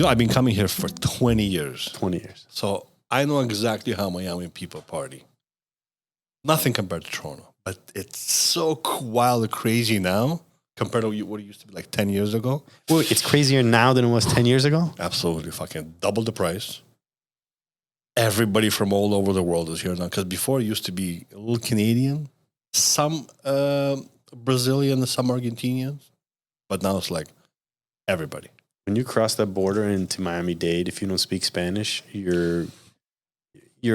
I've been coming here for 20 years. 20 years. So I know exactly how Miami people party. Nothing compared to Toronto, but it's so wild and crazy now compared to what it used to be like 10 years ago. Well, it's crazier now than it was 10 years ago? Absolutely, fucking double the price. Everybody from all over the world is here now, because before it used to be a little Canadian, some Brazilian, some Argentinians, but now it's like everybody. When you cross that border into Miami-Dade, if you don't speak Spanish, you're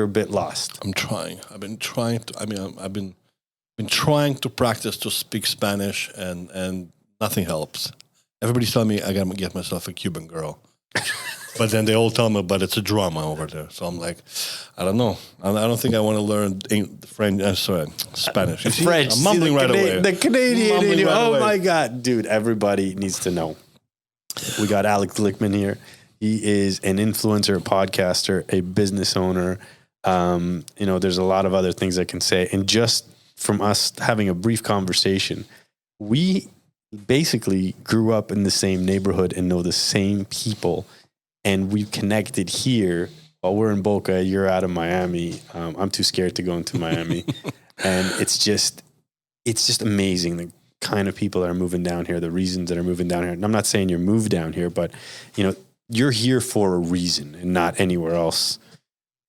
a bit lost. I'm trying. I've been trying to. I mean, I've been trying to practice to speak Spanish, and nothing helps. Everybody's telling me I gotta get myself a Cuban girl, but then they all tell me, but it's a drama over there. So I'm like, I don't know. I don't think I want to learn French. Spanish. You see, French. I'm mumbling right away. The Canadian in you. Right away. My God, dude! Everybody needs to know. We got Alex Glikman here. He is an influencer, a podcaster, a business owner. There's a lot of other things I can say. And just from us having a brief conversation, we basically grew up in the same neighborhood and know the same people. And we've connected here. While we're in Boca, you're out of Miami. I'm too scared to go into Miami. And it's just amazing the kind of people that are moving down here, the reasons that are moving down here. And I'm not saying you're moved down here, but you're here for a reason and not anywhere else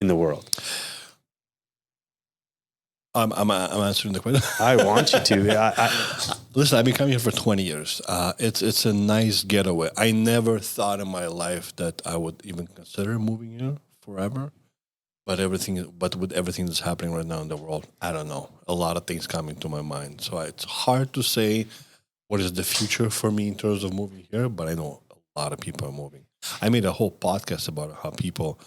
in the world. I'm answering the question. I want you to. Listen, I've been coming here for 20 years. It's a nice getaway. I never thought in my life that I would even consider moving here forever. But with everything that's happening right now in the world, I don't know. A lot of things coming to my mind. So it's hard to say what is the future for me in terms of moving here, but I know a lot of people are moving. I made a whole podcast about how people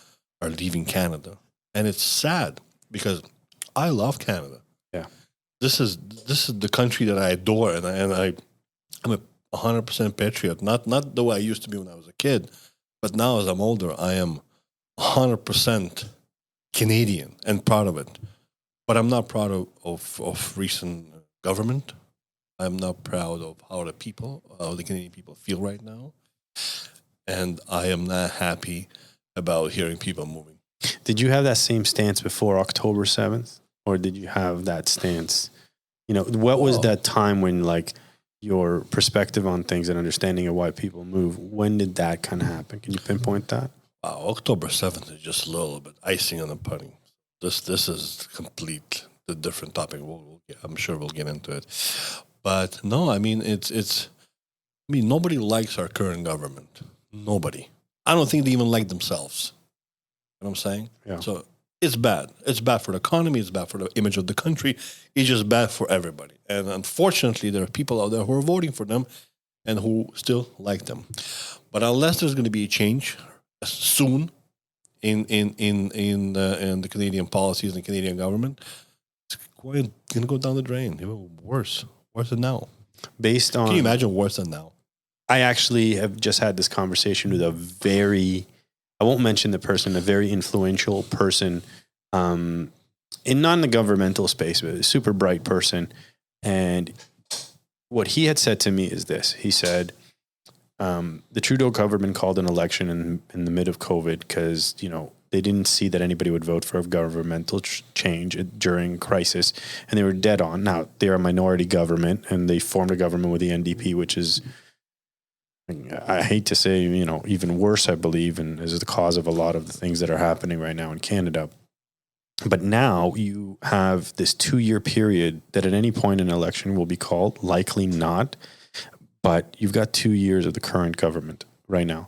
are leaving Canada. And it's sad because I love Canada. Yeah. This is the country that I adore, and I'm a 100% patriot. Not the way I used to be when I was a kid, but now as I'm older, I am 100% Canadian and proud of it. But I'm not proud of recent government. I'm not proud of how the Canadian people feel right now. And I am not happy about hearing people moving. Did you have that same stance before October 7th? Or did you have that stance? What was that time when, like, your perspective on things and understanding of why people move, when did that kind of happen? Can you pinpoint that? Wow, October 7th is just a little bit icing on the pudding. This is the different topic. I'm sure we'll get into it. But no, I mean, nobody likes our current government. Nobody. I don't think they even like themselves. You know what I'm saying? Yeah. So it's bad. It's bad for the economy. It's bad for the image of the country. It's just bad for everybody. And unfortunately, there are people out there who are voting for them and who still like them. But unless there's going to be a change soon in the Canadian policies and the Canadian government, it's going to go down the drain. Even worse than now. Can you imagine worse than now? I actually have just had this conversation with I won't mention the person, a very influential person in not in the governmental space, but a super bright person. And what he had said to me is this. He said, the Trudeau government called an election in the mid of COVID because, they didn't see that anybody would vote for a governmental change during crisis, and they were dead on. Now, they're a minority government, and they formed a government with the NDP, which is, I hate to say, even worse, I believe, and is the cause of a lot of the things that are happening right now in Canada. But now you have this 2-year period that at any point an election will be called, likely not, but you've got 2 years of the current government right now.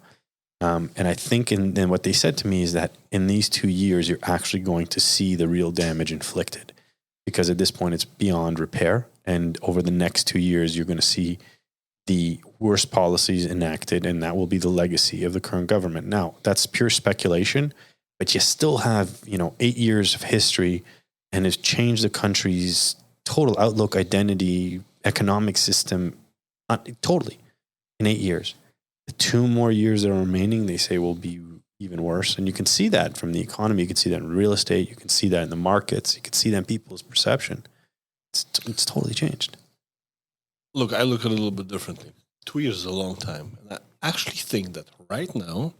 And I think and what they said to me is that in these 2 years, you're actually going to see the real damage inflicted, because at this point it's beyond repair. And over the next 2 years, you're going to see the worst policies enacted, and that will be the legacy of the current government. Now, that's pure speculation, but you still have, 8 years of history, and has changed the country's total outlook, identity, economic system, totally in 8 years. The 2 more years that are remaining, they say, will be even worse. And you can see that from the economy. You can see that in real estate. You can see that in the markets. You can see that in people's perception. It's totally changed. Look, I look at it a little bit differently. 2 years is a long time. And I actually think that right now,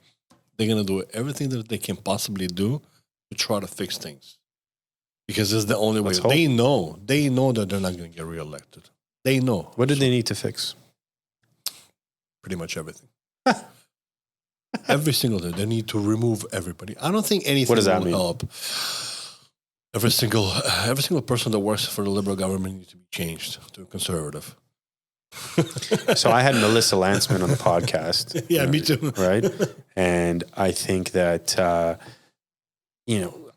they're going to do everything that they can possibly do to try to fix things. Because it's the only way. Let's hope. They know that they're not going to get reelected. They know. What did they need to fix? Pretty much everything. Every single day. They need to remove everybody. I don't think anything will help. Every single person that works for the Liberal government needs to be changed to a conservative. So I had Melissa Lanceman on the podcast. Yeah, me too. Right? And I think that,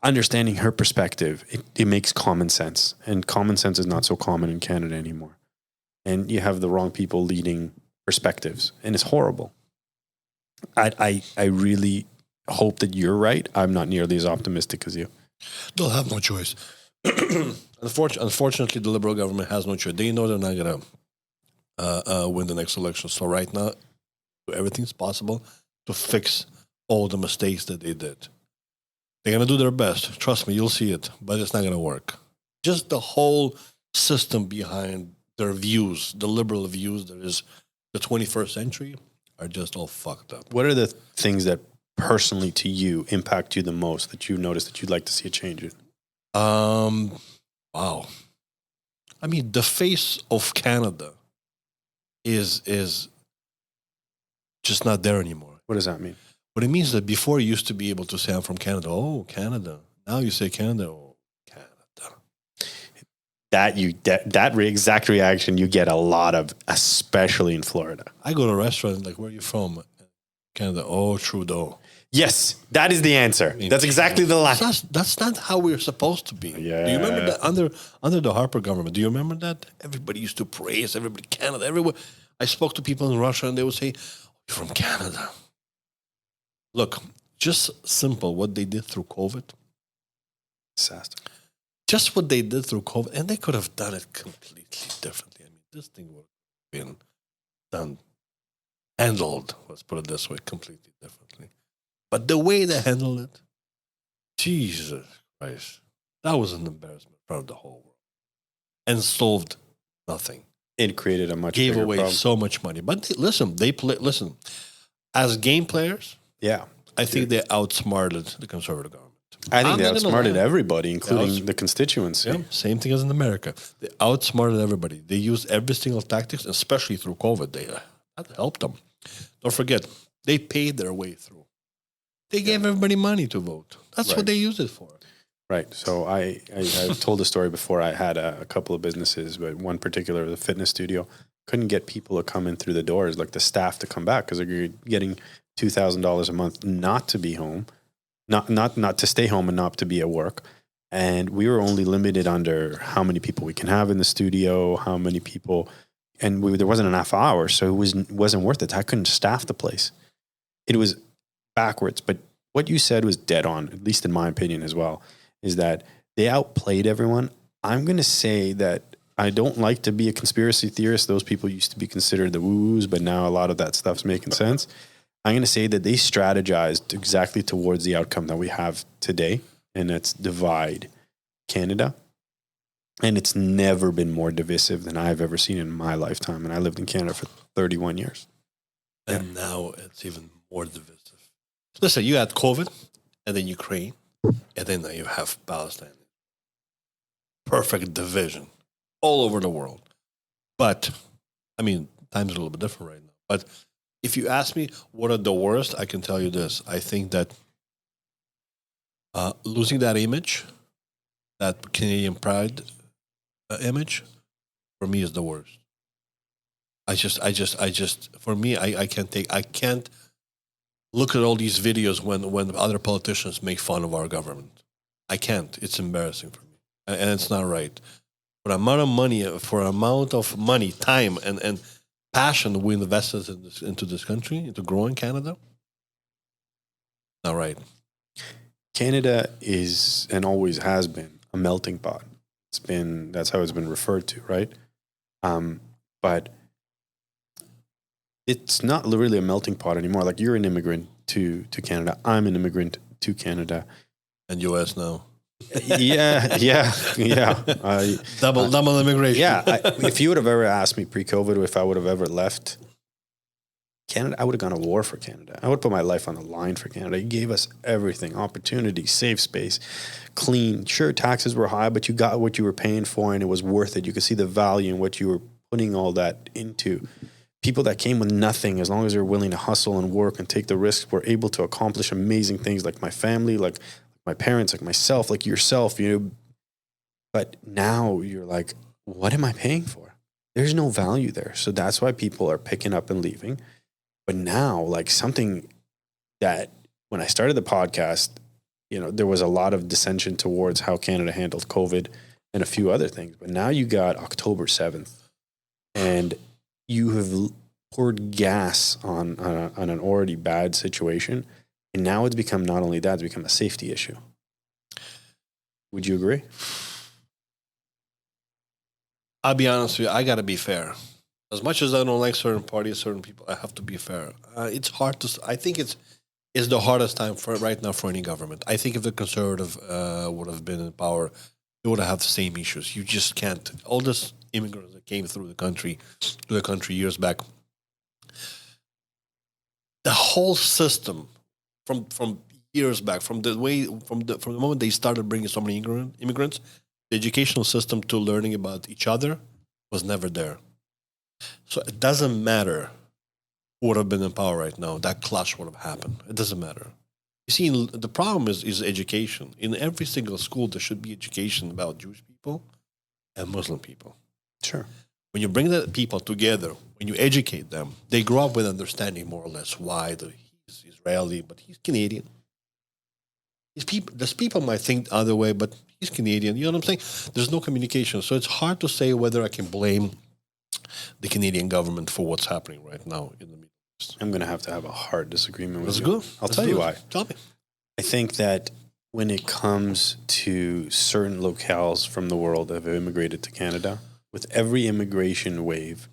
understanding her perspective, it makes common sense. And common sense is not so common in Canada anymore. And you have the wrong people leading perspectives. And it's horrible. I really hope that you're right. I'm not nearly as optimistic as you. They'll have no choice. Unfortunately, the Liberal government has no choice. They know they're not going to win the next election. So right now, everything's possible to fix all the mistakes that they did. They're going to do their best. Trust me, you'll see it. But it's not going to work. Just the whole system behind their views, the liberal views that is the 21st century, are just all fucked up. What are the things that personally to you impact you the most that you notice that you'd like to see a change in? Wow. I mean, the face of Canada is just not there anymore. What does that mean? What it means is that before you used to be able to say, I'm from Canada. Oh, Canada. Now you say Canada. Oh, Canada. That exact reaction you get a lot of, especially in Florida. I go to a restaurant, like, where are you from? Canada. Oh, Trudeau. Yes, that is the answer. That's exactly the line. That's not how we're supposed to be. Yeah. Do you remember that under the Harper government? Do you remember that? Everybody used to praise everybody, Canada, everywhere. I spoke to people in Russia and they would say, oh, you're from Canada. Look, just simple what they did through COVID. Disaster. Just what they did through COVID, and they could have done it completely differently. I mean, this thing would have been handled, let's put it this way, completely differently. But the way they handled it, Jesus Christ, that was an embarrassment in front of the whole world. And solved nothing. It created a much Gave bigger away problem. so much money. But listen, as game players, yeah, I think they outsmarted the Conservative government. I think they outsmarted everybody, including the constituency. Yeah, same thing as in America. They outsmarted everybody. They used every single tactics, especially through COVID. That helped them. Don't forget, they paid their way through. They gave everybody money to vote. That's what they used it for. Right. So I've told the story before. I had a couple of businesses, but one particular, the fitness studio, couldn't get people to come in through the doors, like the staff to come back, because they're getting $2,000 a month not to be home, not to stay home and not to be at work. And we were only limited under how many people we can have in the studio, how many people, and there wasn't enough hours, so it wasn't worth it. I couldn't staff the place. It was backwards, but what you said was dead on, at least in my opinion as well, is that they outplayed everyone. I'm going to say that I don't like to be a conspiracy theorist. Those people used to be considered the woo-woos, but now a lot of that stuff's making sense. I'm going to say that they strategized exactly towards the outcome that we have today, and that's divide Canada. And it's never been more divisive than I've ever seen in my lifetime. And I lived in Canada for 31 years. And now it's even more divisive. Listen, you had COVID, and then Ukraine, and then you have Palestine. Perfect division all over the world. But, I mean, times are a little bit different right now. But if you ask me what are the worst, I can tell you this. I think that losing that image, that Canadian pride image, for me is the worst. For me, I can't look at all these videos when other politicians make fun of our government. I can't. It's embarrassing for me. And it's not right. For amount of money, time, and passion we invested into this country, into growing Canada, not right. Canada is, and always has been, a melting pot. That's how it's been referred to, right? But it's not really a melting pot anymore. Like, you're an immigrant to Canada. I'm an immigrant to Canada. And U.S. now. Yeah. Double immigration. Yeah. If you would have ever asked me pre-COVID if I would have ever left Canada, I would have gone to war for Canada. I would put my life on the line for Canada. He gave us everything, opportunity, safe space, clean. Sure, taxes were high, but you got what you were paying for and it was worth it. You could see the value in what you were putting all that into. People that came with nothing, as long as they're willing to hustle and work and take the risks, were able to accomplish amazing things, like my family, like my parents, like myself, like yourself, But now you're like, what am I paying for? There's no value there. So that's why people are picking up and leaving. But now, like, something that when I started the podcast, there was a lot of dissension towards how Canada handled COVID and a few other things. But now you got October 7th and you have poured gas on an already bad situation. And now it's become not only that, it's become a safety issue. Would you agree? I'll be honest with you, I got to be fair. As much as I don't like certain parties, certain people, I have to be fair. It's hard to. I think it's the hardest time for right now for any government. I think if the Conservative would have been in power, they would have had the same issues. You just can't. All this immigrants that came through the country years back, the whole system from years back, from the moment they started bringing so many immigrants, the educational system to learning about each other was never there. So it doesn't matter who would have been in power right now. That clash would have happened. It doesn't matter. You see, the problem is education. In every single school, there should be education about Jewish people and Muslim people. Sure. When you bring the people together, when you educate them, they grow up with understanding more or less why he's Israeli, but he's Canadian. There's people might think the other way, but he's Canadian. You know what I'm saying? There's no communication. So it's hard to say whether I can blame the Canadian government for what's happening right now in the Middle East. I'm going to have a hard disagreement with you. That's good. I'll tell you why. Tell me. I think that when it comes to certain locales from the world that have immigrated to Canada, with every immigration wave,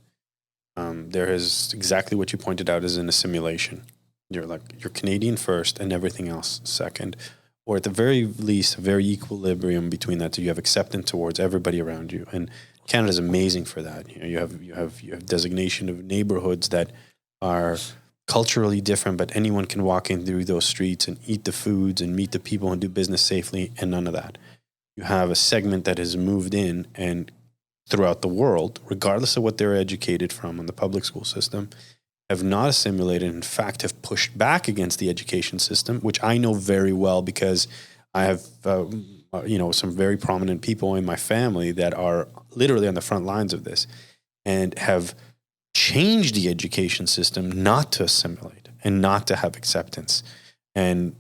there is exactly what you pointed out is an assimilation. You're Canadian first and everything else second. Or at the very least, a very equilibrium between that. So you have acceptance towards everybody around you. And Canada's amazing for that. You have designation of neighborhoods that are culturally different, but anyone can walk in through those streets and eat the foods and meet the people and do business safely, and none of that. You have a segment that has moved in and throughout the world, regardless of what they're educated from in the public school system, have not assimilated, in fact, have pushed back against the education system, which I know very well because I have, some very prominent people in my family that are literally on the front lines of this and have changed the education system not to assimilate and not to have acceptance and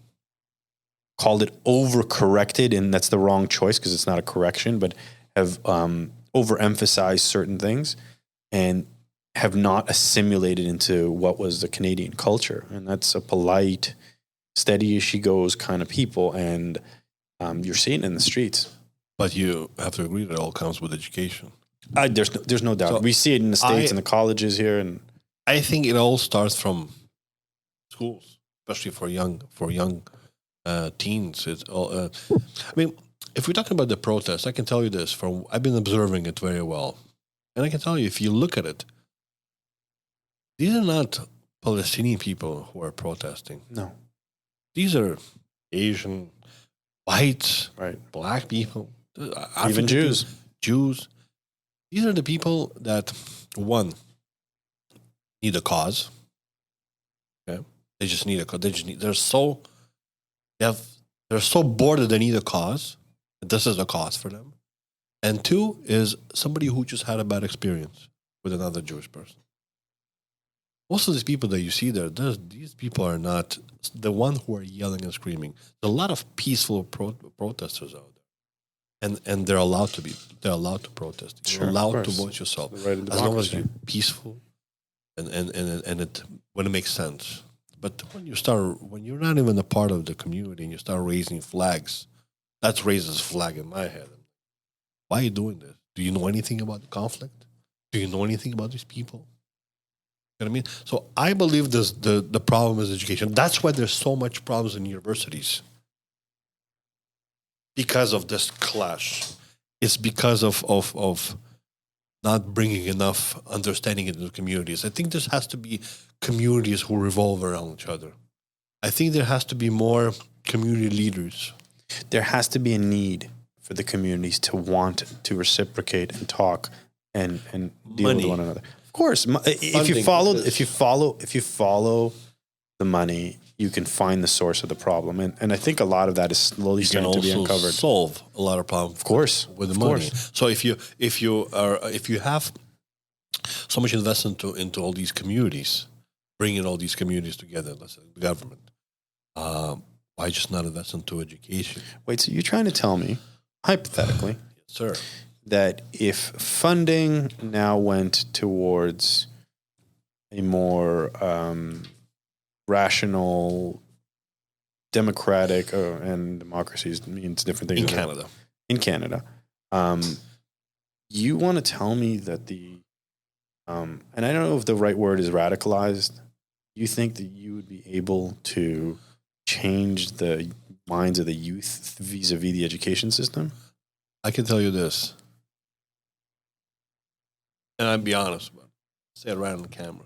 called it overcorrected. And that's the wrong choice because it's not a correction, but have overemphasized certain things and have not assimilated into what was the Canadian culture. And that's a polite, steady as she goes kind of people. And you're seeing it in the streets. But you have to agree that it all comes with education. There's no doubt. So we see it in the States and the colleges here. And I think it all starts from schools, especially for young teens. It's all, if we're talking about the protests, I can tell you this. I've been observing it very well. And I can tell you, if you look at it, these are not Palestinian people who are protesting. No. These are Asian, whites, right, black people, even Jews. These are the people that, one, need a cause. Okay, they just need a cause. They're so bored that they need a cause. This is a cause for them. And two is somebody who just had a bad experience with another Jewish person. Most of these people that you see there, these people are not the one who are yelling and screaming. There's a lot of peaceful protesters out there, and they're allowed to protest. You're allowed to voice yourself as long as you're peaceful, and it when it makes sense. But when you're not even a part of the community and you start raising flags, that raises a flag in my head. Why are you doing this? Do you know anything about the conflict? Do you know anything about these people? You know what I mean? So I believe the problem is education. That's why there's so much problems in universities. Because of this clash. It's because of not bringing enough understanding into the communities. I think there has to be communities who revolve around each other. I think there has to be more community leaders. There has to be a need for the communities to want to reciprocate and talk and deal with one another. Of course, if you follow the money, you can find the source of the problem, and I think a lot of that is slowly starting to be uncovered. Solve a lot of problems, of course, with the money. So if you have so much investment into all these communities, bringing all these communities together, let's say the government, why just not invest into education? Wait, so you're trying to tell me, hypothetically, yes, sir, that if funding now went towards a more rational, democratic, and democracies means different things in Canada. You want to tell me that and I don't know if the right word is radicalized. You think that you would be able to change the minds of the youth vis-a-vis the education system? I can tell you this, and I'll be honest about it. Say it right on the camera.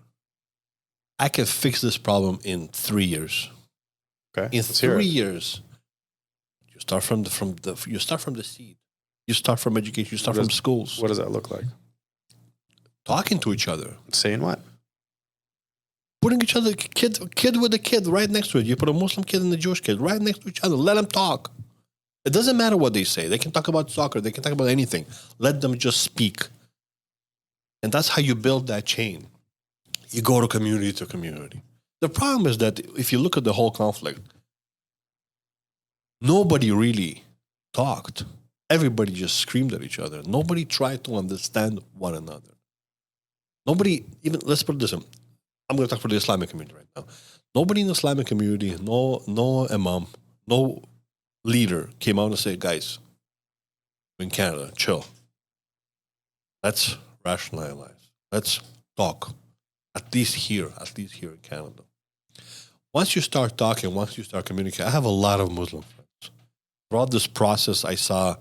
I can fix this problem in 3 years. Okay. In 3 years, you start from the seed. You start from education. You start from schools. What does that look like? Talking to each other. Saying what? Putting each other, kid with a kid right next to it. You put a Muslim kid and a Jewish kid right next to each other. Let them talk. It doesn't matter what they say. They can talk about soccer. They can talk about anything. Let them just speak. And that's how you build that chain. You go to community. The problem is that if you look at the whole conflict, nobody really talked. Everybody just screamed at each other. Nobody tried to understand one another. Nobody even, let's put it this way. I'm going to talk for the Islamic community right now. Nobody in the Islamic community, no imam, no leader came out and said, guys, in Canada, chill. Let's rationalize. Let's talk. At least here in Canada. Once you start talking, once you start communicating, I have a lot of Muslim friends. Throughout this process, I saw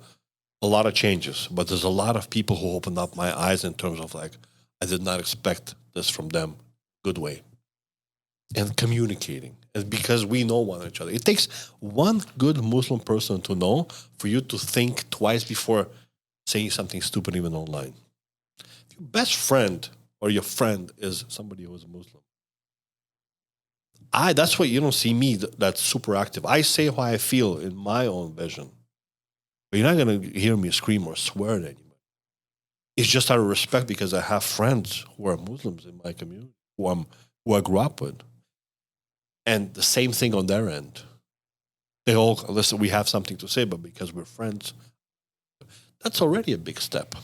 a lot of changes, but there's a lot of people who opened up my eyes in terms of like, I did not expect this from them. Good way. And communicating. And because we know one another. It takes one good Muslim person to know for you to think twice before saying something stupid even online. If your best friend or your friend is somebody who is Muslim, that's why you don't see me that's super active. I say how I feel in my own vision. But you're not going to hear me scream or swear at anybody. It's just out of respect because I have friends who are Muslims in my community, who I grew up with. And the same thing on their end. They all, listen, we have something to say, but because we're friends, that's already a big step.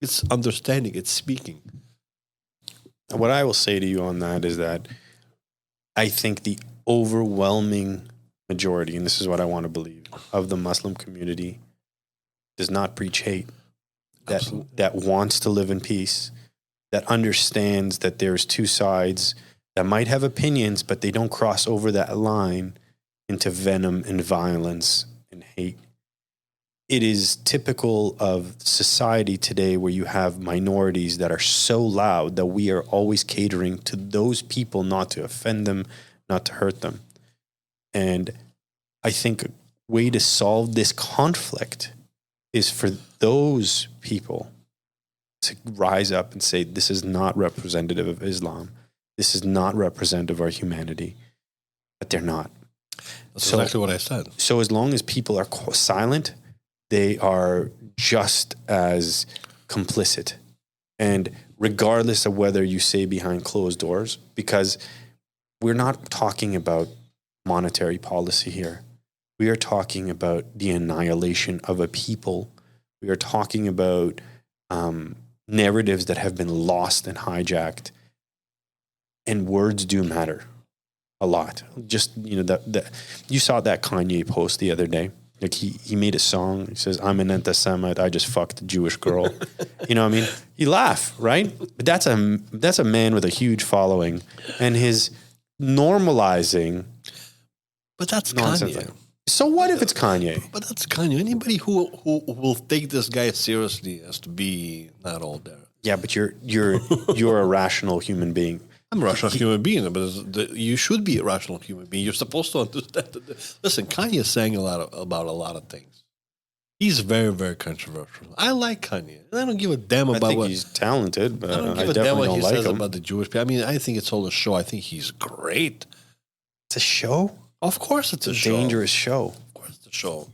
It's understanding, it's speaking. What I will say to you on that is that I think the overwhelming majority, and this is what I want to believe, of the Muslim community does not preach hate, that wants to live in peace, that understands that there's two sides that might have opinions, but they don't cross over that line into venom and violence and hate. It is typical of society today where you have minorities that are so loud that we are always catering to those people, not to offend them, not to hurt them. And I think a way to solve this conflict is for those people to rise up and say, this is not representative of Islam. This is not representative of our humanity. But they're not. That's exactly what I said. So as long as people are silent, they are just as complicit. And regardless of whether you say behind closed doors, because we're not talking about monetary policy here. We are talking about the annihilation of a people. We are talking about narratives that have been lost and hijacked. And words do matter a lot. Just, you saw that Kanye post the other day. Like he made a song. He says, I'm an anti-Semite. I just fucked a Jewish girl. You know what I mean? You laugh, right? But that's a man with a huge following. And his normalizing. But that's nonsense. Kanye. So what if it's Kanye? But that's Kanye. Anybody who will take this guy seriously has to be not all there. Yeah, but you're a rational human being. I'm a rational human being, but you should be a rational human being. You're supposed to understand. Listen, Kanye is saying about a lot of things. He's very, very controversial. I like Kanye. And I don't give a damn about I think he's talented, but I don't give a damn what he says about the Jewish people. I mean, I think it's all a show. I think he's great. It's a show? Of course it's a show. Dangerous show. Of course it's a show.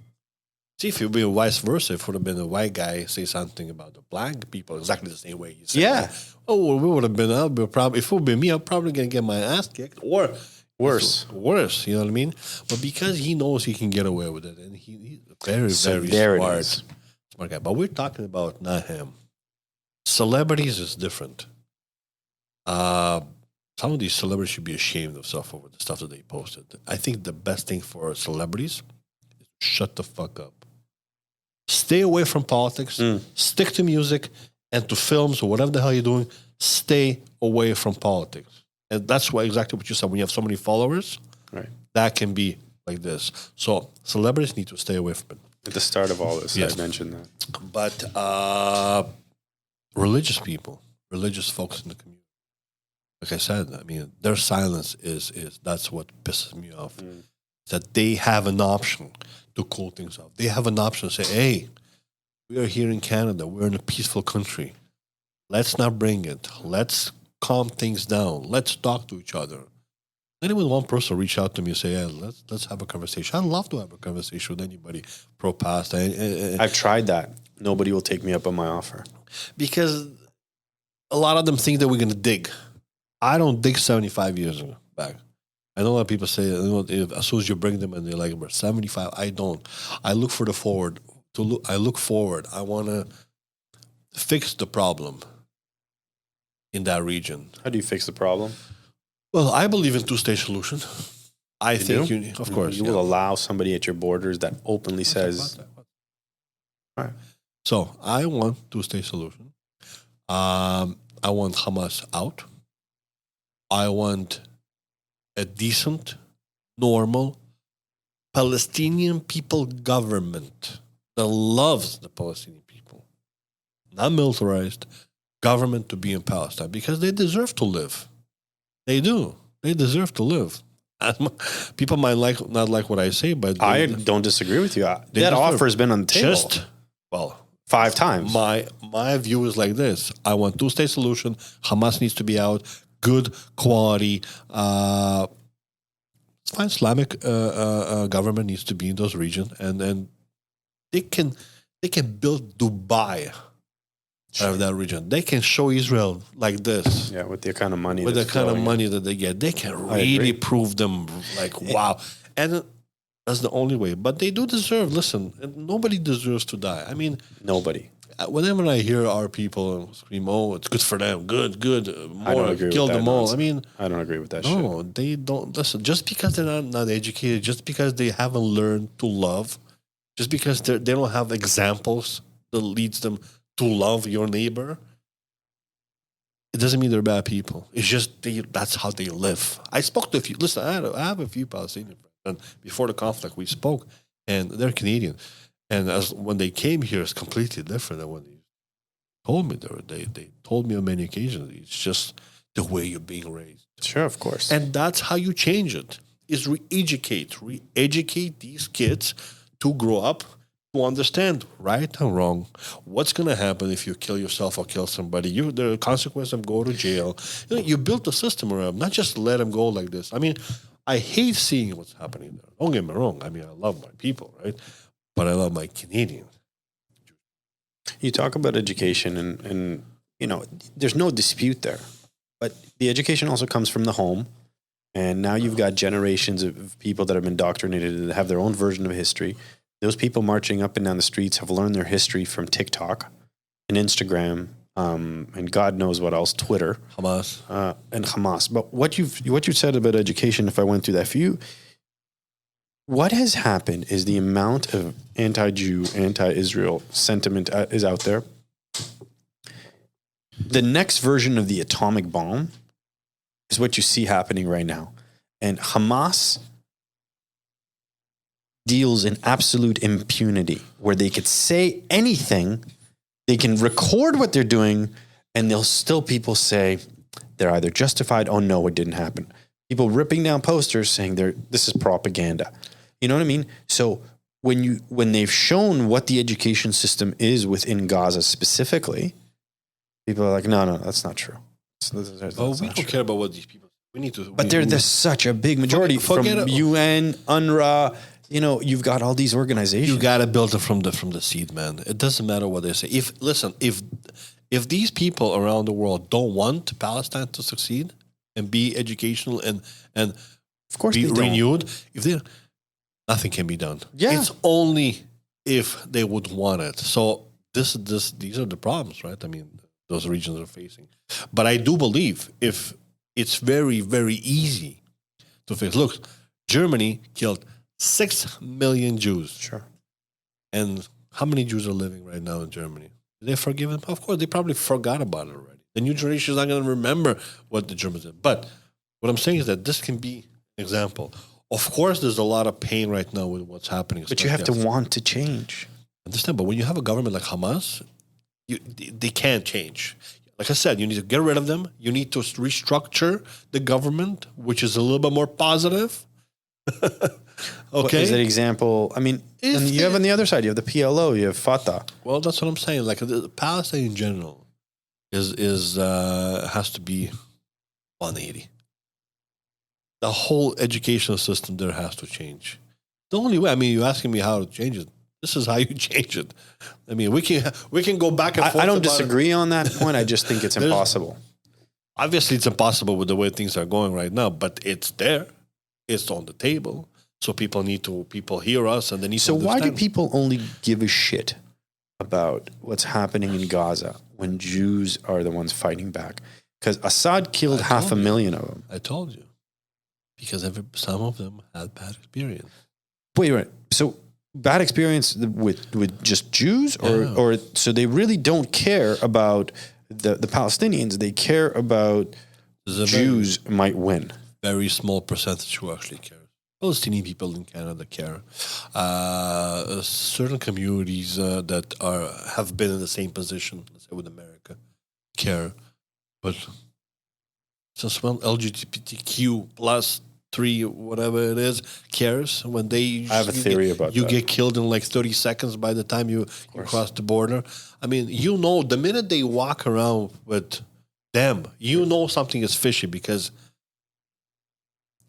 See, if it would be vice versa, if it would have been a white guy say something about the black people exactly the same way he said. Yeah. Oh, well, we would have been, if it would be me, I'm probably going to get my ass kicked. Or worse, you know what I mean? But because he knows he can get away with it, and he's very, very smart guy. But we're talking about not him. Celebrities is different. Some of these celebrities should be ashamed of stuff over the stuff that they posted. I think the best thing for celebrities is shut the fuck up. Stay away from politics. Stick to music and to films or whatever the hell you're doing. Stay away from politics. And that's exactly what you said. When you have so many followers, right, that can be like this. So celebrities need to stay away from it. At the start of all this, yes. I mentioned that. But religious people, religious folks in the community, like I said, I mean, their silence is that's what pisses me off. That they have an option to cool things off. They have an option to say, hey, we are here in Canada. We're in a peaceful country. Let's not bring it. Let's calm things down. Let's talk to each other. Then when one person reach out to me and say, hey, let's have a conversation. I'd love to have a conversation with anybody pro-past. I've tried that. Nobody will take me up on my offer. Because a lot of them think that we're going to dig. I don't dig 75 years back. I know a lot of people say, as soon as you bring them and they're like, we're 75, I don't. I look for the forward. I look forward. I want to fix the problem in that region. How do you fix the problem? Well, I believe in two-state solution. I think, of course. You will allow somebody at your borders that openly says... All right. So, I want two-state solution. I want Hamas out. I want a decent, normal Palestinian people government that loves the Palestinian people. Not militarized. Government to be in Palestine because they deserve to live. They do. They deserve to live. People might not like what I say, but I don't disagree with you. That offer has been on the table. 5 times. My view is like this. I want two-state solution. Hamas needs to be out. Good quality. Fine Islamic government needs to be in those regions, and they can build Dubai out of that region. They can show Israel like this. Yeah, with the kind of money. With the kind of money that they get. They can really prove them like, wow. And that's the only way. But they do deserve, listen, nobody deserves to die. I mean. Nobody. Whenever I hear our people scream, oh, it's good for them. Good. More, kill them all. I mean. I don't agree with that shit. No, they don't. Listen, just because they're not educated, just because they haven't learned to love, just because they don't have examples that leads them to love your neighbor, it doesn't mean they're bad people. It's just that's how they live. I spoke to a few. Listen, I have a few Palestinian friends. And before the conflict, we spoke, and they're Canadian. And when they came here, it's completely different than when they told me. They told me on many occasions. It's just the way you're being raised. Sure, of course. And that's how you change it, is re-educate these kids to grow up, to understand right and wrong, what's going to happen if you kill yourself or kill somebody. The consequence of go to jail. You built a system around, not just let them go like this. I mean, I hate seeing what's happening there. Don't get me wrong. I mean, I love my people, right? But I love my Canadians. You talk about education and there's no dispute there. But the education also comes from the home. And now you've got generations of people that have been indoctrinated and have their own version of history. Those people marching up and down the streets have learned their history from TikTok and Instagram, and God knows what else, Twitter, Hamas, and Hamas. But what you said about education, if I went through that for you, what has happened is the amount of anti-Jew, anti-Israel sentiment is out there. The next version of the atomic bomb is what you see happening right now, and Hamas deals in absolute impunity where they could say anything, they can record what they're doing, and they'll still people say they're either justified, oh no, it didn't happen. People ripping down posters saying this is propaganda. You know what I mean? So when they've shown what the education system is within Gaza specifically, people are like, no, that's not true. That's we don't care about what these people. We need to. But there's such a big majority from UN, UNRWA. You know, you've got all these organizations. You got to build it from the seed, man. It doesn't matter what they say. If these people around the world don't want Palestine to succeed and be educational and of course be they renewed, nothing can be done. Yeah. It's only if they would want it. So these are the problems, right? I mean, those regions are facing. But I do believe if it's very, very easy to fix. Look, Germany killed 6 million Jews. Sure. And how many Jews are living right now in Germany? Did they forgive them? Of course, they probably forgot about it already. The new generation is not going to remember what the Germans did. But what I'm saying is that this can be an example. Of course, there's a lot of pain right now with what's happening. But you have to want to change. Understand, but when you have a government like Hamas, they can't change. Like I said, you need to get rid of them. You need to restructure the government, which is a little bit more positive. Okay. Well, as an example, I mean, and you have on the other side, you have the PLO, you have Fatah. Well, that's what I'm saying. Like the Palestine in general is has to be 180. The whole educational system there has to change. The only way, I mean, you're asking me how to change it. This is how you change it. I mean, we can go back and forth. I don't disagree on that point. I just think it's impossible. Obviously, it's impossible with the way things are going right now, but it's there. It's on the table. So people hear us and they need to understand. So why do people only give a shit about what's happening in Gaza when Jews are the ones fighting back? Because Assad killed 500,000 of them. I told you. Because some of them had bad experience. Wait. So bad experience with just Jews? Or so they really don't care about the Palestinians. They care about Jews might win. Very small percentage who actually care. Palestinian people in Canada care. Certain communities that have been in the same position, let's say with America, care. But since LGBTQ plus 3, whatever it is, cares when they. I have a theory about that. You get killed in like 30 seconds by the time you cross the border. I mean, the minute they walk around with them, something is fishy because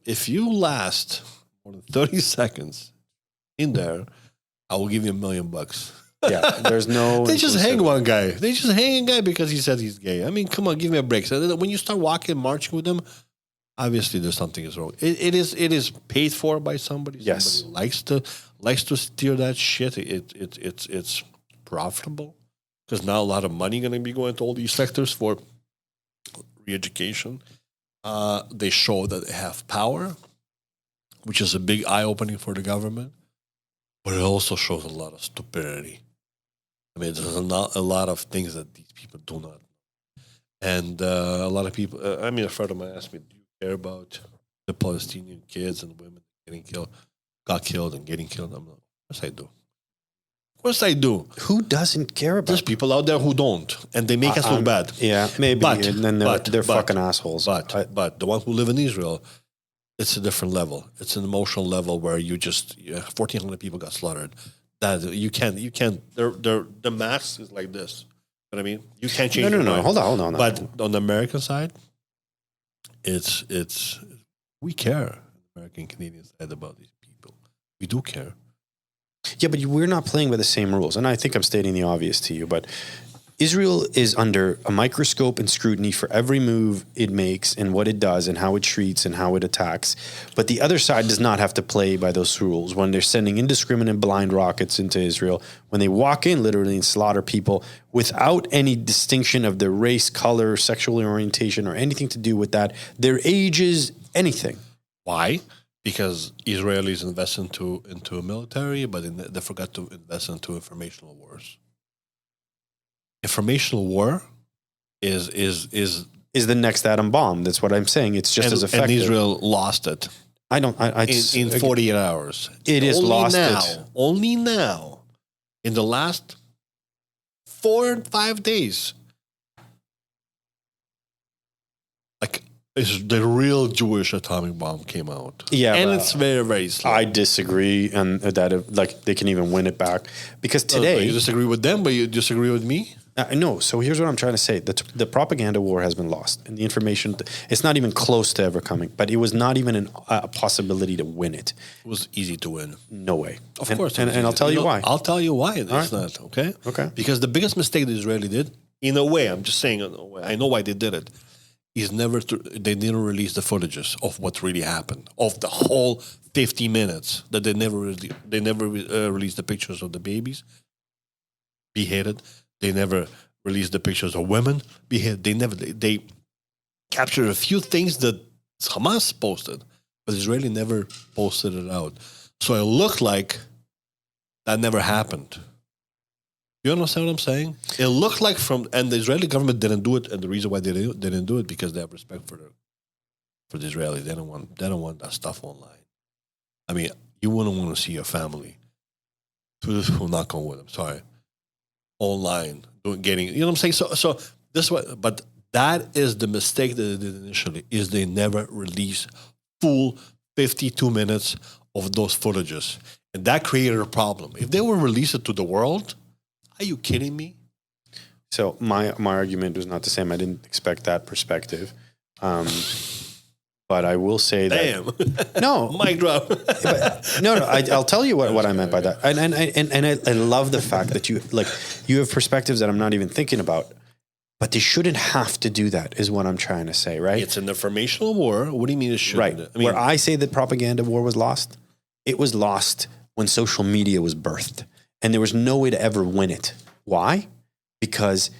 if you last more than 30 seconds in there, I will give you $1 million. Yeah, there's no. They just hang one guy. They just hang a guy because he said he's gay. I mean, come on, give me a break. So when you start marching with them, obviously there's something is wrong. It is paid for by somebody. Yes, somebody likes to steer that shit. It's profitable because now a lot of money going to be going to all these sectors for re-education. They show that they have power, which is a big eye-opening for the government, but it also shows a lot of stupidity. I mean, there's a lot of things that these people do not know. And a lot of people, a friend of mine asked me, do you care about the Palestinian kids and women got killed and getting killed? I'm like, of course I do. Of course I do. Who doesn't care about There's people out there who don't, and they make us look bad. Yeah, maybe. And then they're fucking assholes. But the ones who live in Israel, it's a different level. It's an emotional level where 1,400 people got slaughtered. That you can't. The mass is like this. You know what I mean? You can't change. No. Hold on. But on the American side, it's we care. American Canadian side about these people. We do care. Yeah, but we're not playing by the same rules. And I think I'm stating the obvious to you, but Israel is under a microscope and scrutiny for every move it makes and what it does and how it treats and how it attacks. But the other side does not have to play by those rules when they're sending indiscriminate blind rockets into Israel, when they walk in literally and slaughter people without any distinction of their race, color, sexual orientation, or anything to do with that, their ages, anything. Why? Because Israelis invest into a military, but they forgot to invest into informational wars. Informational war is the next atom bomb. That's what I'm saying. It's just as effective. And Israel lost it. In 48 hours. It is lost. Only now, in the last 4 and 5 days, It's the real Jewish atomic bomb came out. Yeah, and it's very, very slow. I disagree, and that like they can even win it back because today you disagree with them, but you disagree with me. No. So here's what I'm trying to say: the propaganda war has been lost, and the information it's not even close to ever coming. But it was not even a possibility to win it. It was easy to win. No way. Of course, and I'll tell you why. I'll tell you why it's not okay. Okay. Because the biggest mistake the Israeli did, in a way, I'm just saying, I know why they did it. Is they didn't release the footages of what really happened of the whole 50 minutes. That they never released the pictures of the babies beheaded. They never released the pictures of women beheaded. They captured a few things that Hamas posted, but Israeli never posted it out. So it looked like that never happened. You understand what I'm saying? It looked like and the Israeli government didn't do it, and the reason why they didn't do it because they have respect for the Israelis. They don't want that stuff online. I mean, you wouldn't want to see your family. Who not going with them? Sorry, online getting. You know what I'm saying? So this way, but that is the mistake that they did initially. Is they never release full 52 minutes of those footages, and that created a problem. If they were released it to the world. Are you kidding me? So my argument was not the same. I didn't expect that perspective. But I will say that... Damn. No. Mic drop. No. I'll tell you what I meant by that. And I love the fact that you have perspectives that I'm not even thinking about. But they shouldn't have to do that, is what I'm trying to say, right? It's an informational war. What do you mean it shouldn't? Right. Where I say the propaganda war was lost, it was lost when social media was birthed. And there was no way to ever win it. Why? Because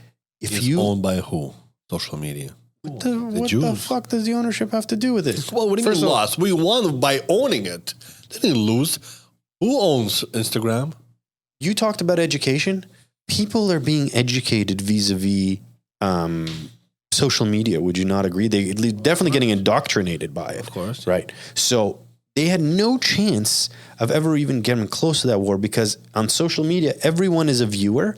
if it's owned by who? Social media. What the fuck does the ownership have to do with it? Well, what do you mean lost? We won by owning it. They didn't lose. Who owns Instagram? You talked about education. People are being educated vis-a-vis social media. Would you not agree? They're definitely getting indoctrinated by it. Of course. Right. So they had no chance of ever even getting close to that war because on social media, everyone is a viewer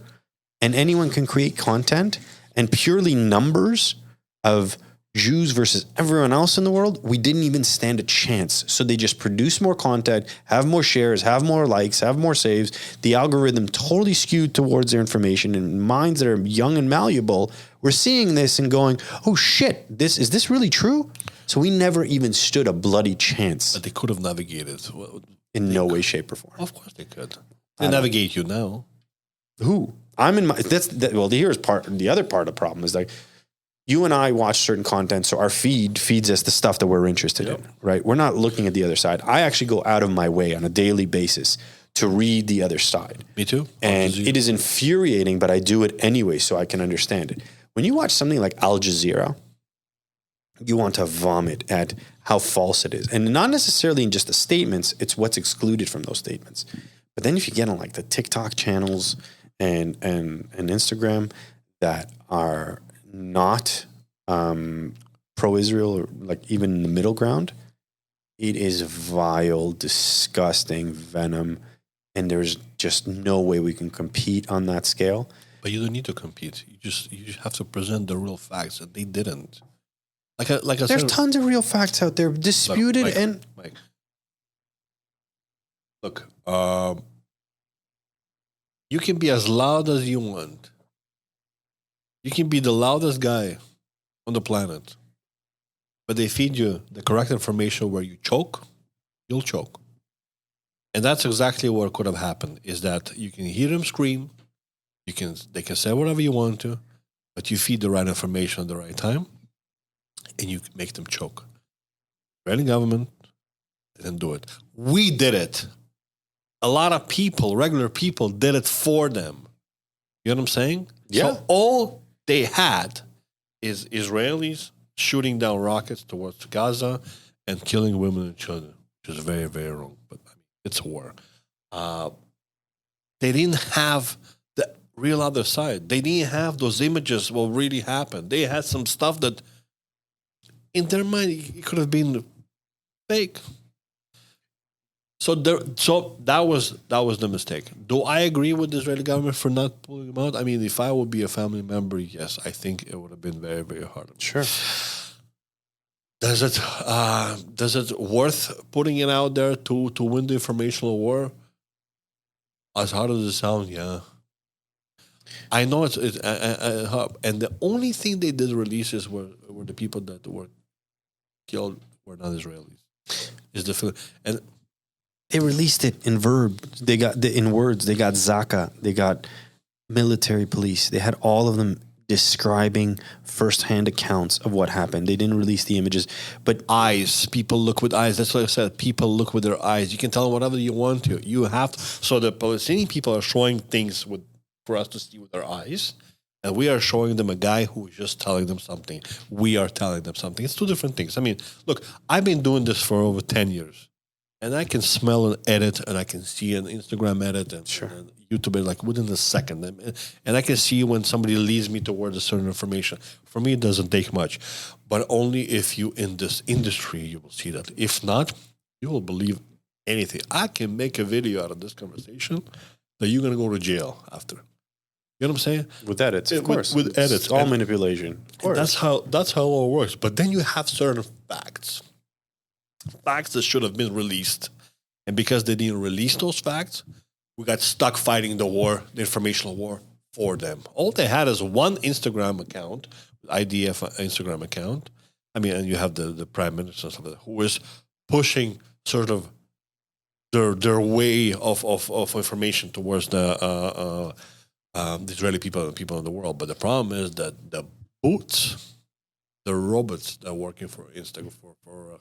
and anyone can create content, and purely numbers of Jews versus everyone else in the world, we didn't even stand a chance. So they just produce more content, have more shares, have more likes, have more saves. The algorithm totally skewed towards their information, and minds that are young and malleable, we're seeing this and going, oh shit, is this really true? So we never even stood a bloody chance. But they could have navigated. In no way, shape, or form. Of course they could. They navigate you now. Who? I'm in my... here's the other part of the problem is like, you and I watch certain content, so our feed feeds us the stuff that we're interested in, right? We're not looking at the other side. I actually go out of my way on a daily basis to read the other side. Me too. And it is infuriating, but I do it anyway so I can understand it. When you watch something like Al Jazeera, you want to vomit at how false it is. And not necessarily in just the statements, it's what's excluded from those statements. But then if you get on like the TikTok channels and Instagram that are not pro-Israel or like even in the middle ground, it is vile, disgusting venom. And there's just no way we can compete on that scale. But you don't need to compete. You just have to present the real facts that they didn't. Like I There's said, tons of real facts out there, disputed Mike, look, you can be as loud as you want. You can be the loudest guy on the planet. But they feed you the correct information where you choke, you'll choke. And that's exactly what could have happened, is that you can hear them scream, they can say whatever you want to, but you feed the right information at the right time, and you make them choke. The Israeli government didn't do it. We did it. A lot of people, regular people, did it for them. You know what I'm saying? Yeah. So all they had is Israelis shooting down rockets towards Gaza and killing women and children, which is very, very wrong. But I mean, it's a war. They didn't have the real other side. They didn't have those images what really happened. They had some stuff that in their mind it could have been fake. So that was the mistake. Do I agree with the Israeli government for not pulling them out? I mean, if I would be a family member, yes, I think it would have been very, very hard. Sure. Does it worth putting it out there to win the informational war? As hard as it sounds, yeah. I know and the only thing they did releases were the people that were killed were not Israelis. Is the and They released it in they got in words. They got Zaka. They got military police. They had all of them describing firsthand accounts of what happened. They didn't release the images, but eyes. People look with eyes. That's what I said. People look with their eyes. You can tell them whatever you want to. You have to. So the Palestinian people are showing things for us to see with our eyes, and we are showing them a guy who is just telling them something. We are telling them something. It's two different things. I mean, look, I've been doing this for over 10 years. And I can smell an edit, and I can see an Instagram edit and, and YouTube edit like within a second. And I can see when somebody leads me towards a certain information. For me, it doesn't take much. But only if you in this industry, you will see that. If not, you will believe anything. I can make a video out of this conversation that you're going to go to jail after. You know what I'm saying? With edits, of course. With edits. It's all manipulation. Of course. That's how it all works. But then you have certain facts that should have been released. And because they didn't release those facts, we got stuck fighting the war, the informational war for them. All they had is one Instagram account, IDF Instagram account. I mean, and you have the prime minister and stuff like that, who is pushing sort of their way of information towards the Israeli people and people in the world. But the problem is that the bots, the robots that are working for Instagram for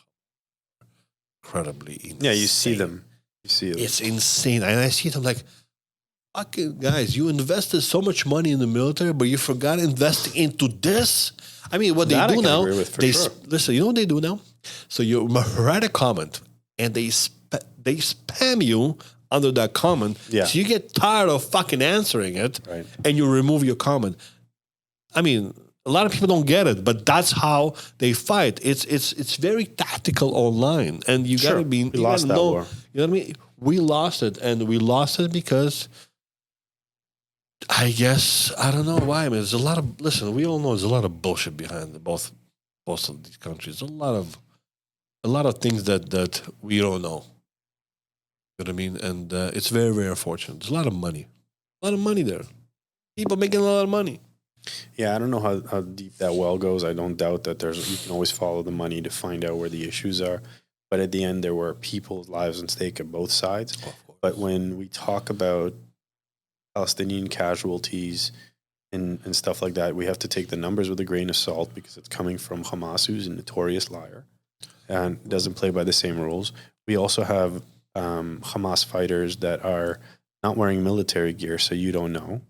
incredibly insane. Yeah, you see them. It's insane. And I see them like, fucking guys, you invested so much money in the military, but you forgot investing into this? I mean, what they do now, listen, you know what they do now? So you write a comment, and they spam you under that comment. Yeah. So you get tired of fucking answering it, right, and you remove your comment. I mean, a lot of people don't get it, but that's how they fight. It's very tactical online, and you gotta be. We lost that war. You know what I mean? We lost it, and we lost it because I guess I don't know why. I mean, there's a lot of we all know there's a lot of bullshit behind both of these countries. A lot of things that we don't know. You know what I mean? And it's very, very unfortunate. There's a lot of money there. People making a lot of money. Yeah, I don't know how deep that well goes. I don't doubt that you can always follow the money to find out where the issues are. But at the end, there were people's lives at stake at both sides. But when we talk about Palestinian casualties and stuff like that, we have to take the numbers with a grain of salt because it's coming from Hamas, who's a notorious liar and doesn't play by the same rules. We also have Hamas fighters that are not wearing military gear, so you don't know.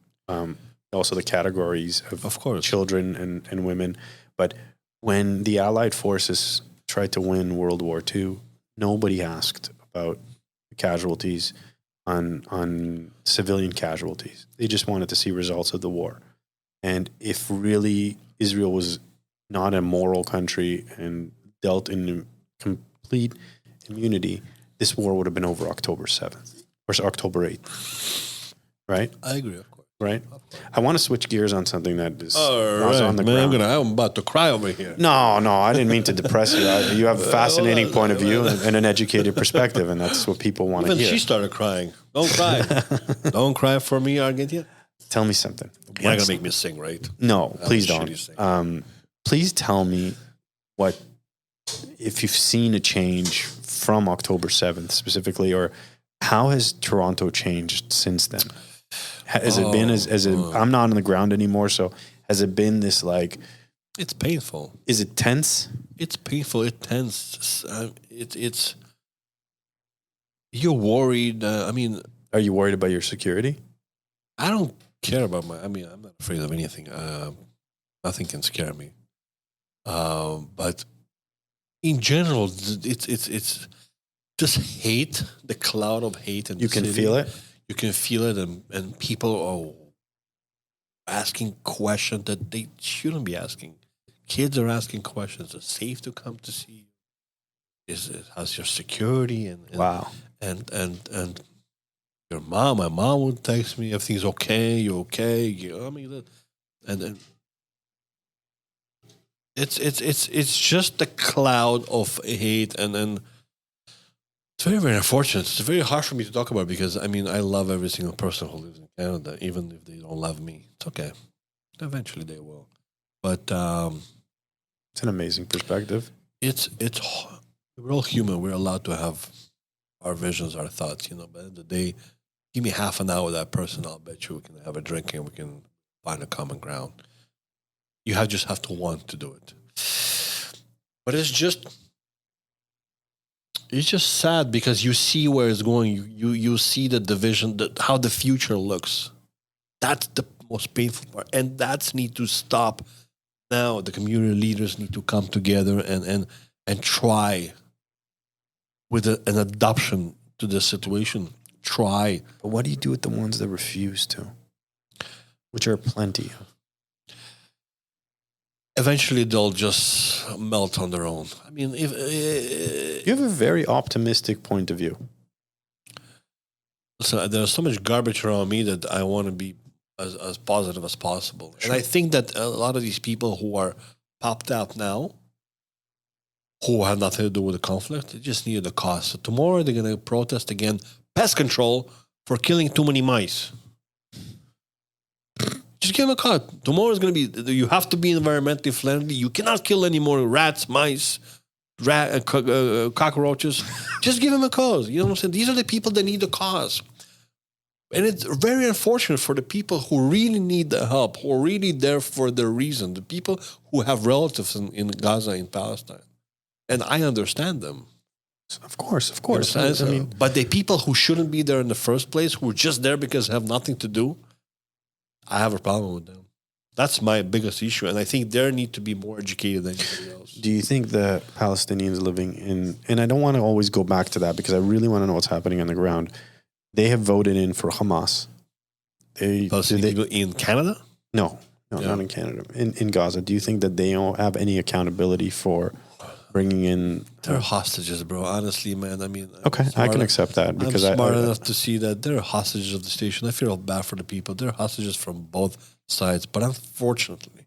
Also the categories of course, children and women. But when the Allied forces tried to win World War II, nobody asked about the casualties on civilian casualties. They just wanted to see results of the war. And if really Israel was not a moral country and dealt in complete immunity, this war would have been over October 7th or October 8th. Right? I agree, of course. Right? I want to switch gears on something that is on the ground. I'm about to cry over here. No, I didn't mean to depress you. You have a fascinating point of view and an educated perspective, and that's what people want to hear. Even she started crying. Don't cry. Don't cry for me, Argentina. Tell me something. You're not going to make me sing, right? No, please don't. Please tell me if you've seen a change from October 7th specifically, or how has Toronto changed since then? Has it been I'm not on the ground anymore, so has it been this like... It's painful. Is it tense? It's painful. It's tense. It's... You're worried. Are you worried about your security? I don't care about I'm not afraid of anything. Nothing can scare me. But in general, it's just hate, the cloud of hate. You can feel it? You can feel it, and people are asking questions that they shouldn't be asking. Kids are asking questions. Is it safe to come to see you? How's your security? And wow. And your mom, my mom would text me, everything's okay, you're okay. You know, and it's just a cloud of hate, and it's very, very unfortunate. It's very hard for me to talk about because I mean I love every single person who lives in Canada, even if they don't love me. It's okay. Eventually they will. But It's an amazing perspective. we're all human. We're allowed to have our visions, our thoughts. But at the end of the day, give me half an hour with that person. I'll bet you we can have a drink and we can find a common ground. You just have to want to do it. But it's just sad because you see where it's going. You see the division, how the future looks. That's the most painful part, and that's need to stop. Now the community leaders need to come together and try with an adoption to this situation. Try. But what do you do with the ones that refuse to? Which are plenty of. Eventually, they'll just melt on their own. I mean, if You have a very optimistic point of view. listen, there's so much garbage around me that I want to be as positive as possible. Sure. And I think that a lot of these people who are popped out now, who have nothing to do with the conflict, they just need the cost. So tomorrow they're going to protest again pest control for killing too many mice. Just give them a cut. Tomorrow is going to be, you have to be environmentally friendly. You cannot kill any more rats, mice, cockroaches. Just give them a cause. You know what I'm saying? These are the people that need the cause. And it's very unfortunate for the people who really need the help, who are really there for their reason, the people who have relatives in Gaza, in Palestine. And I understand them. Of course. I mean, but the people who shouldn't be there in the first place, who are just there because they have nothing to do, I have a problem with them. That's my biggest issue. And I think they need to be more educated than anybody else. Do you think the Palestinians living in, and I don't want to always go back to that because I really want to know what's happening on the ground. They have voted in for Hamas. Palestinian people in Canada? No, not in Canada. In Gaza. Do you think that they don't have any accountability for bringing in? They're hostages, bro. Honestly, man. I mean, okay, I can accept that because I'm smart enough to see that they're hostages of the station. I feel bad for the people. They're hostages from both sides. But unfortunately,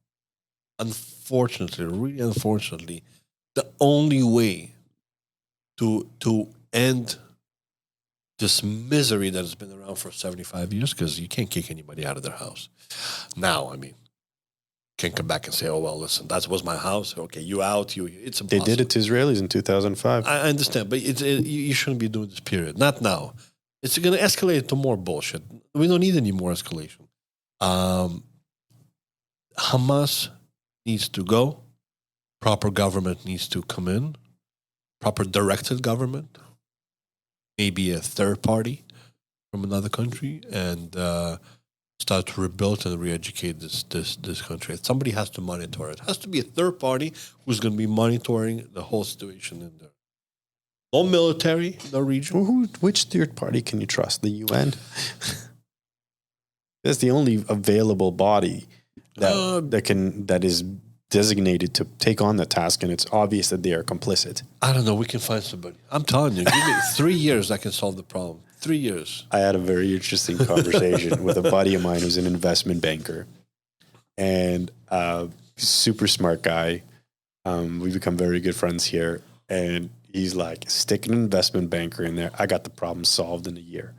really unfortunately, the only way to end this misery that has been around for 75 years, because you can't kick anybody out of their house. Now, I mean, can't come back and say, oh, well, listen, that was my house. Okay, you out. It's impossible. They did it to Israelis in 2005. I understand, but you shouldn't be doing this, period. Not now. It's going to escalate to more bullshit. We don't need any more escalation. Hamas needs to go. Proper government needs to come in. Proper directed government. Maybe a third party from another country, and start to rebuild and re-educate this country. Somebody has to monitor it. It has to be a third party who's going to be monitoring the whole situation in there. No military, no region. Which third party can you trust? The UN? That's the only available body that is designated to take on the task, and it's obvious that they are complicit. I don't know. We can find somebody. I'm telling you, give me 3 years, I can solve the problem. 3 years. I had a very interesting conversation with a buddy of mine who's an investment banker, and super smart guy. We've become very good friends here, and he's like, stick an investment banker in there. I got the problem solved in a year.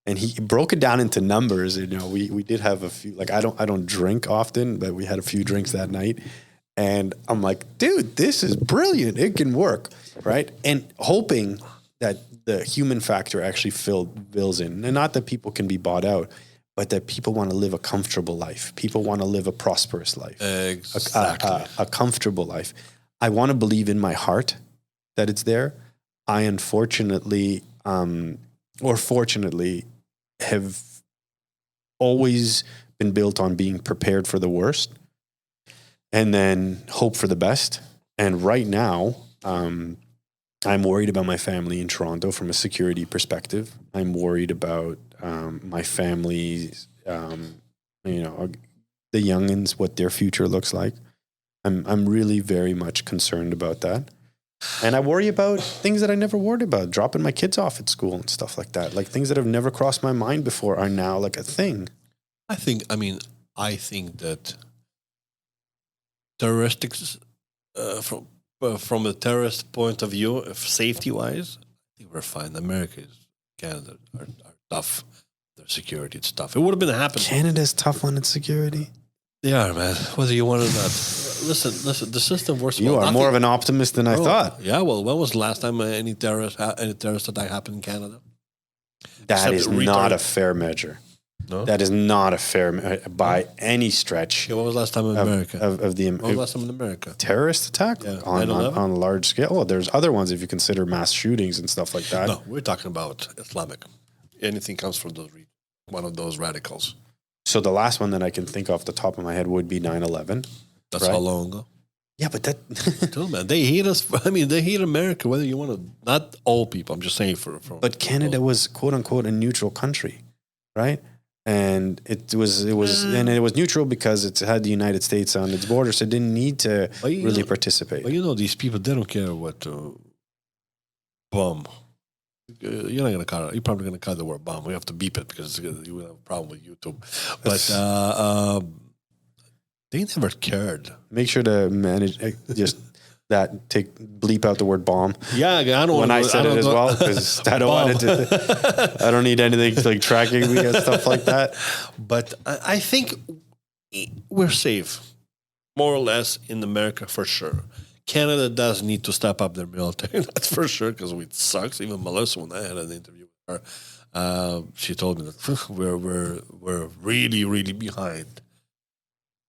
And he broke it down into numbers. You know, we did have a few, like I don't drink often, but we had a few drinks that night. And I'm like, dude, this is brilliant. It can work, right? And hoping that the human factor actually fills in. And not that people can be bought out, but that people want to live a comfortable life. People want to live a prosperous life. Exactly. A comfortable life. I want to believe in my heart that it's there. I unfortunately, or fortunately, have always been built on being prepared for the worst and then hope for the best. And right now, I'm worried about my family in Toronto from a security perspective. I'm worried about my family's, the youngins, what their future looks like. I'm really very much concerned about that. And I worry about things that I never worried about, dropping my kids off at school and stuff like that. Like things that have never crossed my mind before are now like a thing. I think that terroristic from a terrorist point of view, if safety wise, I think we're fine. Canada are tough. Their security, it's tough. It would have been happening. Canada's tough on its security. They are, man. Whether you want it or not. Listen. The system works. You are more of an optimist than I thought. Yeah. Well, when was the last time any terrorist attack happened in Canada? That is not a fair measure. No? That is not a fair by any stretch. Okay, when was the last time in America? When was the last time in America? Terrorist attack? Yeah. On a large scale? Well, there's other ones if you consider mass shootings and stuff like that. No, we're talking about Islamic. Anything comes from those regions. One of those radicals. So the last one that I can think off the top of my head would be 9/11. That's how long ago? Yeah, but that... Still, man, they hate us. They hate America, whether you want to... Not all people, I'm just saying But Canada was, quote unquote, a neutral country, right? And it was neutral because it had the United States on its border, so it didn't need to really participate. But these people, they don't care what bomb. You're not going to cut it. You're probably going to cut the word bomb. We have to beep it because you will have a problem with YouTube. But they never cared. Make sure to manage just that. Bleep out the word bomb. Yeah, I don't. When I said it as well, because I don't want it to. I don't need anything like tracking me and stuff like that. But I think we're safe, more or less, in America for sure. Canada does need to step up their military, that's for sure, because it sucks. Even Melissa, when I had an interview with her, she told me that we're really, really behind.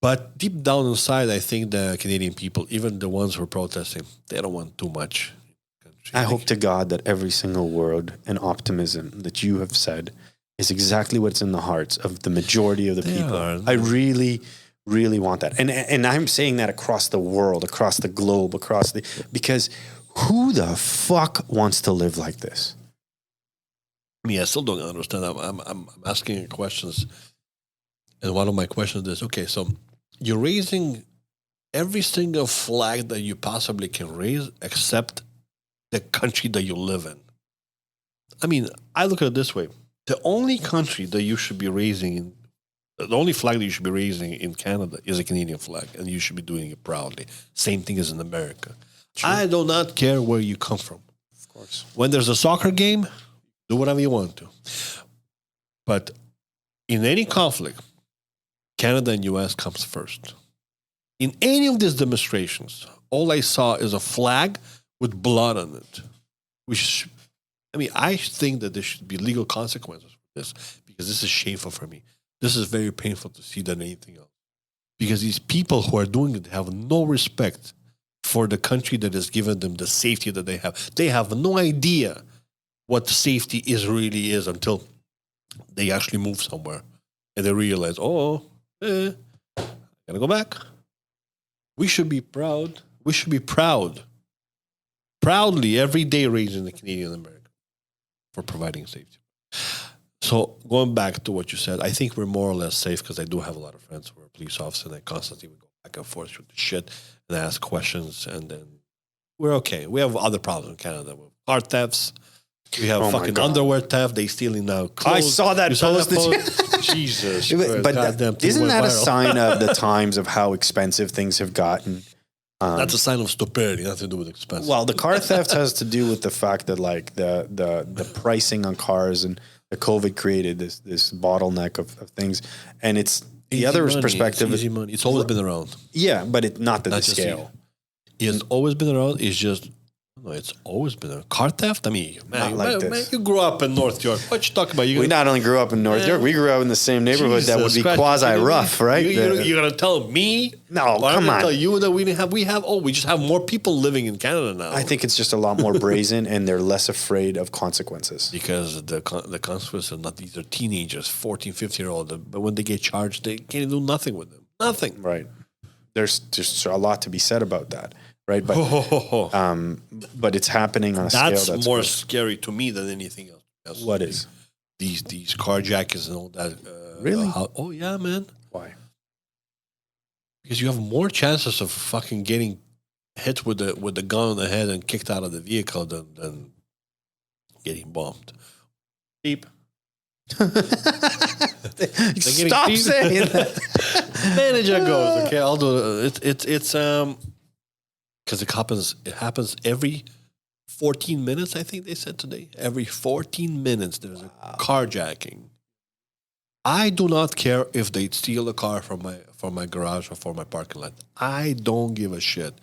But deep down inside, I think the Canadian people, even the ones who are protesting, they don't want too much. I hope to God that every single word and optimism that you have said is exactly what's in the hearts of the majority of the people. I really want that. And I'm saying that across the world, across the globe, because who the fuck wants to live like this? I still don't understand. I'm asking questions. And one of my questions is, okay, so you're raising every single flag that you possibly can raise except the country that you live in. I look at it this way. The only country that you should be raising the only flag that you should be raising in Canada is a Canadian flag, and you should be doing it proudly. Same thing as in America. True. I do not care where you come from. Of course. When there's a soccer game, do whatever you want to. But in any conflict, Canada and U.S. comes first. In any of these demonstrations, all I saw is a flag with blood on it. I think that there should be legal consequences for this, because this is shameful for me. This is very painful to see than anything else. Because these people who are doing it have no respect for the country that has given them the safety that they have. They have no idea what safety really is until they actually move somewhere. And they realize, gotta go back. We should be proud. We should be proud. Proudly every day raising the Canadian American for providing safety. So going back to what you said, I think we're more or less safe because I do have a lot of friends who are police officers, and I constantly would go back and forth with the shit and ask questions, and then we're okay. We have other problems in Canada. We have car thefts. We have fucking underwear theft. They stealing now clothes. I saw that post. Jesus. But isn't that a sign of the times of how expensive things have gotten? That's a sign of stupidity, nothing to do with expense. Well, the car theft has to do with the fact that like the pricing on cars and the COVID created this bottleneck of things, and it's the other perspective. It's easy money. It's always been around. Yeah, but not to the scale. It's always been around. It's just it's always been around. Car theft. Man, you grew up in North York. What you talking about? We not only grew up in North York, we grew up in the same neighborhood that would be quasi rough, right? You're gonna tell me? No, come on. Tell you that we just have more people living in Canada now. I think it's just a lot more brazen, and they're less afraid of consequences. Because the consequences are not, these are teenagers, 14, 15-year-old, but when they get charged, they can't do nothing with them. Nothing. Right. There's just a lot to be said about that. Right, but it's happening on a scale that's more scary to me than anything else. What is these carjackings and all that? Really? Oh yeah, man. Why? Because you have more chances of fucking getting hit with the gun on the head and kicked out of the vehicle than getting bombed. Beep. Stop saying that. Manager goes. Okay, I'll do it. It's because it happens every 14 minutes, I think they said today. Every 14 minutes, there's a carjacking. I do not care if they steal a car from my garage or from my parking lot. I don't give a shit.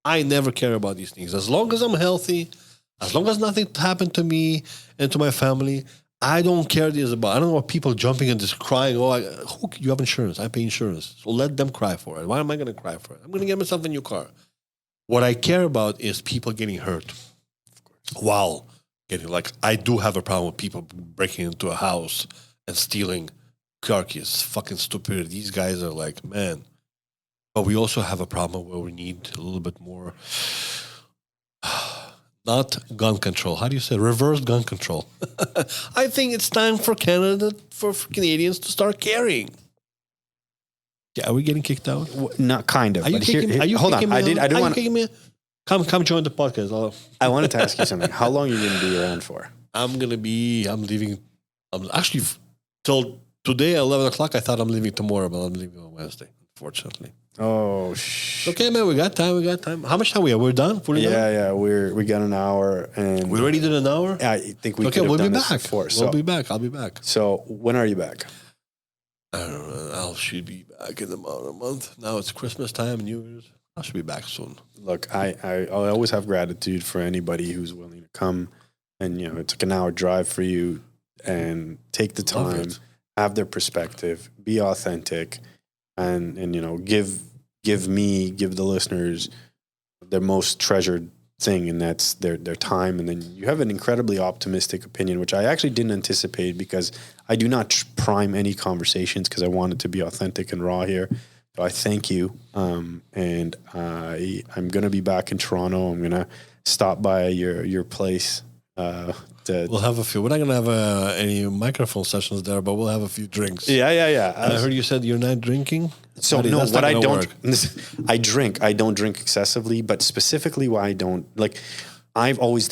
I never care about these things. As long as I'm healthy, as long as nothing happened to me and to my family, I don't care this about. I don't know what people jumping and just crying. Oh, you have insurance. I pay insurance. So let them cry for it. Why am I going to cry for it? I'm going to get myself a new car. What I care about is people getting hurt. Wow. I do have a problem with people breaking into a house and stealing car keys. It's fucking stupid. These guys are like, man. But we also have a problem where we need a little bit more, not gun control. How do you say reverse gun control? I think it's time for Canadians to start carrying. Yeah, are we getting kicked out? Not kind of. Are you kicking me? Are you hold on. Me I didn't want. Kicking me? Come join the podcast. I wanted to ask you something. How long are you going to be around for? I'm leaving. I'm actually till today at 11 o'clock. I thought I'm leaving tomorrow, but I'm leaving on Wednesday, unfortunately. Oh, okay, man. We got time. How much time we have? We're done? Fully done? Yeah. We got an hour. And we already did an hour? I think we okay, could have we'll done be this back. Before. We'll be back. I'll be back. So when are you back? I don't know. I should be back in about a month. Now it's Christmas time, New Year's. I should be back soon. Look, I always have gratitude for anybody who's willing to come, and it's like an hour drive for you, and take the time, have their perspective, be authentic, and give the listeners their most treasured thing, and that's their time. And then you have an incredibly optimistic opinion, which I actually didn't anticipate, because I do not prime any conversations because I want it to be authentic and raw here. So I thank you. And I'm going to be back in Toronto. I'm going to stop by your place. We'll have a few. We're not going to have any microphone sessions there, but we'll have a few drinks. Yeah. I heard you said you're not drinking. So no, what I don't, I drink. I don't drink excessively, but specifically why I don't, like, I've always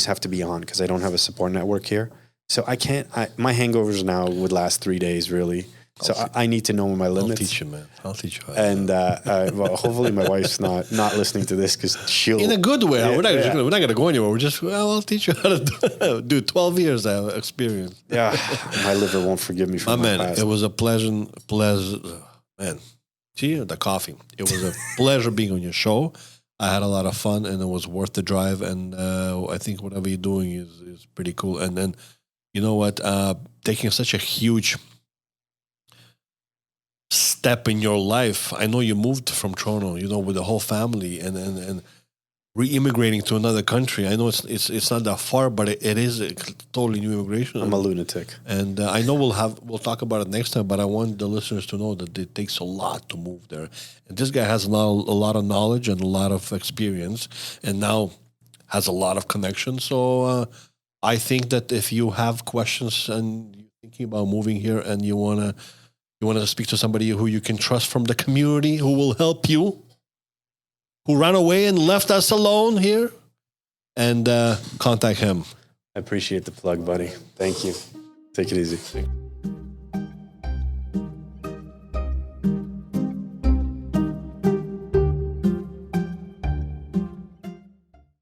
have to be on because I don't have a support network here. So I can't. My hangovers now would last 3 days, really. So I need to know my limits. I'll teach you, man. I'll teach you. And well, hopefully my wife's not listening to this, because she'll. In a good way. We're not going to go anywhere. We're just, I'll teach you how to do 12 years I have experience. Yeah, my liver won't forgive me for my past. It was a pleasure. Man, see, the coffee. It was a pleasure being on your show. I had a lot of fun, and it was worth the drive. And I think whatever you're doing is pretty cool. And then, you know what? Taking such a huge step in your life. I know you moved from Toronto, with the whole family, and re-immigrating to another country. I know it's not that far, but it is a totally new immigration. I'm a lunatic, and I know we'll talk about it next time. But I want the listeners to know that it takes a lot to move there, and this guy has a lot of knowledge and a lot of experience, and now has a lot of connections. So I think that if you have questions and you're thinking about moving here, and you want to speak to somebody who you can trust from the community, who will help you, who ran away and left us alone here, and contact him. I appreciate the plug, buddy. Thank you. Take it easy.